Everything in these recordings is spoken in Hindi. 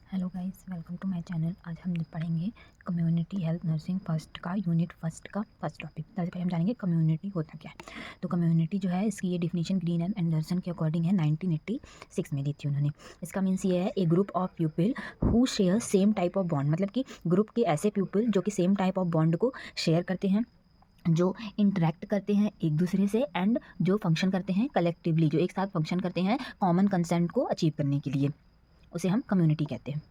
Hello guys, welcome to my channel. आज हम पढ़ेंगे कम्युनिटी हेल्थ नर्सिंग फर्स्ट का यूनिट फर्स्ट का फर्स्ट टॉपिक। सबसे पहले हम जानेंगे कम्युनिटी होता क्या है। तो कम्युनिटी जो है, इसकी ये डिफिनीशन ग्रीन एंड एंडरसन के अकॉर्डिंग है, 1986 में दी थी उन्होंने। इसका मीन्स ये है, a group of people who share same type of bond, मतलब कि ग्रुप के ऐसे पीपल जो कि सेम टाइप ऑफ बॉन्ड को शेयर करते हैं, जो इंटरेक्ट करते हैं एक दूसरे से, एंड जो फंक्शन करते हैं कलेक्टिवली, जो एक साथ फंक्शन करते हैं कॉमन कंसेंट को अचीव करने के लिए, उसे हम कम्युनिटी कहते हैं।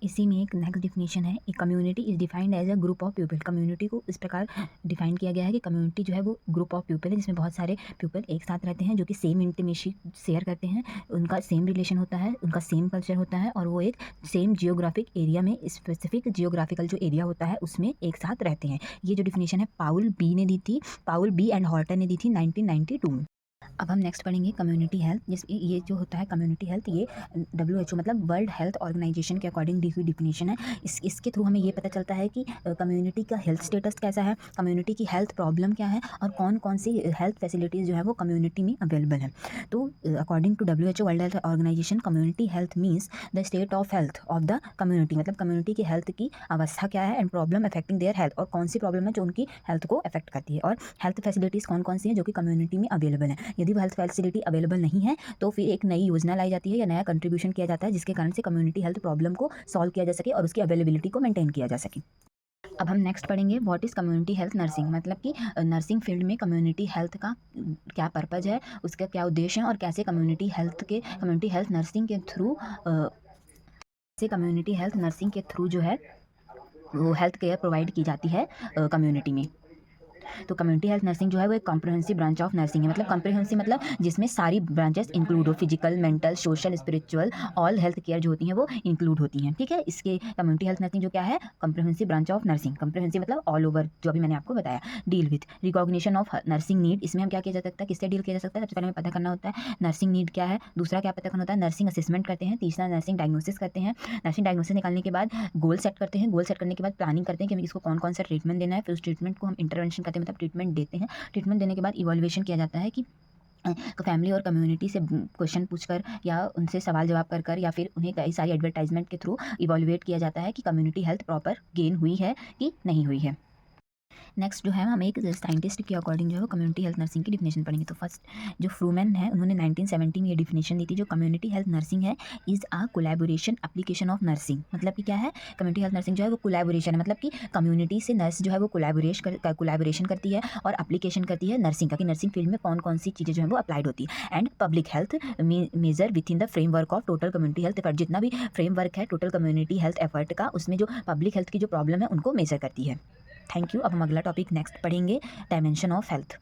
इसी में एक नेक्स्ट डिफिनीशन है, a community is defined as a group of people. Community को इस प्रकार डिफाइन किया गया है कि कम्युनिटी जो है वो ग्रुप ऑफ पीपल है जिसमें बहुत सारे पीपल एक साथ रहते हैं, जो कि सेम इंटीमेसी शेयर करते हैं, उनका सेम रिलेशन होता है, उनका सेम कल्चर होता है, और वो एक सेम जियोग्राफिक एरिया में, स्पेसिफिक जियोग्राफिकल जो एरिया होता है उसमें एक साथ रहते हैं। ये जो डिफिनीशन है पाउल बी ने दी थी, पाउल बी एंड हॉर्टन ने दी थी 1992 में। अब हम नेक्स्ट पढ़ेंगे कम्युनिटी हेल्थ। ये जो होता है कम्युनिटी हेल्थ, ये WHO मतलब वर्ल्ड हेल्थ ऑर्गेनाइजेशन के अकॉर्डिंग दी हुई डिफिनीशन है। इसके थ्रू हमें ये पता चलता है कि कम्युनिटी का हेल्थ स्टेटस कैसा है, कम्युनिटी की हेल्थ प्रॉब्लम क्या है, और कौन कौन सी हेल्थ फैसिलिटीज़ जो है वो कम्युनिटी में अवेलेबल है। तो according to WHO world health organization, community health means the state of health of the community, मतलब कम्युनिटी की हेल्थ की अवस्था क्या है, and problem affecting their health, और कौन सी प्रॉब्लम है जो उनकी हेल्थ को अफेक्ट करती है, और हेल्थ फैसिलिटीज़ कौन कौन सी हैं जो कि कम्युनिटी में अवेलेबल है। यदि वो हेल्थ फैसिलिटी अवेलेबल नहीं है तो फिर एक नई योजना लाई जाती है या नया कंट्रीब्यूशन किया जाता है, जिसके कारण से कम्युनिटी हेल्थ प्रॉब्लम को सॉल्व किया जा सके और उसकी अवेलेबिलिटी को मेंटेन किया जा सके। अब हम नेक्स्ट पढ़ेंगे what is community health nursing, मतलब कि नर्सिंग फील्ड में कम्युनिटी हेल्थ का क्या पर्पज़ है, उसका क्या उद्देश्य है, और कैसे कम्युनिटी हेल्थ नर्सिंग के थ्रू जो है वो हेल्थ केयर प्रोवाइड की जाती है कम्युनिटी में। तो कम्युनिटी हेल्थ नर्सिंग जो है वो एक कॉम्प्रिहेंसिव ब्रांच ऑफ नर्सिंग है। मतलब कॉम्प्रिहेंसिव मतलब जिसमें सारी ब्रांचेस इंक्लूड हो, physical, mental, social, spiritual, all health care जो होती हैं वो इंक्लूड होती हैं। ठीक है, इसके कम्युनिटी हेल्थ नर्सिंग जो क्या है, comprehensive branch of nursing. Comprehensive मतलब ऑल ओवर, जो अभी मैंने आपको बताया। Deal with recognition of nursing need, इसमें हम क्या किया जा सकता है, किससे डील किया जा सकता है, सबसे पहले हमें पता करना होता है नर्सिंग नीड क्या है, दूसरा क्या पता करना होता है, नर्सिंग असेसमेंट करते हैं, तीसरा नर्सिंग डायग्नोसिस करते हैं, नर्सिंग डायग्नोसिस निकालने के बाद गोल सेट करते हैं, गोल सेट करने के बाद प्लानिंग करते हैं कि हमें इसको कौन कौन सा ट्रीटमेंट देना है, फिर उस ट्रीटमेंट को हम इंटरवेंशन करते हैं, मतलब ट्रीटमेंट देते हैं। ट्रीटमेंट देने के बाद इवॉल्यूएशन किया जाता है कि फैमिली और कम्युनिटी से क्वेश्चन पूछकर या उनसे सवाल जवाब कर कर, या फिर उन्हें कई सारी एडवर्टाइजमेंट के थ्रू इवॉल्यूएट किया जाता है कि कम्युनिटी हेल्थ प्रॉपर गेन हुई है कि नहीं हुई है। नेक्स्ट जो है, हम एक साइंटिस्ट के अकॉर्डिंग जो है वो कम्युनिटी हेल्थ नर्सिंग की डिफिनेशन पढ़ेंगे। तो फर्स्ट जो फ्रूमैन है, उन्होंने 1970 में ये डिफिनेशन दी थी, जो कम्युनिटी हेल्थ नर्सिंग है is a collaboration application of nursing. मतलब कि क्या है, कम्युनिटी हेल्थ नर्सिंग जो है वो कोलैबोरेशन है, मतलब कि कम्युनिटी से नर्स जो है वो कोलैबोरेशन करती है और एप्लीकेशन करती है नर्सिंग का, कि नर्सिंग फील्ड में कौन कौन सी चीज़ें जो है वो अप्लाइड होती है। And public health measure within the framework of total community health effort, जितना भी फ्रेमवर्क है टोटल कम्युनिटी हेल्थ एफर्ट का, उसमें जो पब्लिक हेल्थ की जो प्रॉब्लम है उनको मेजर करती है। Thank you. अब हम अगला टॉपिक नेक्स्ट पढ़ेंगे, डायमेंशन ऑफ हेल्थ।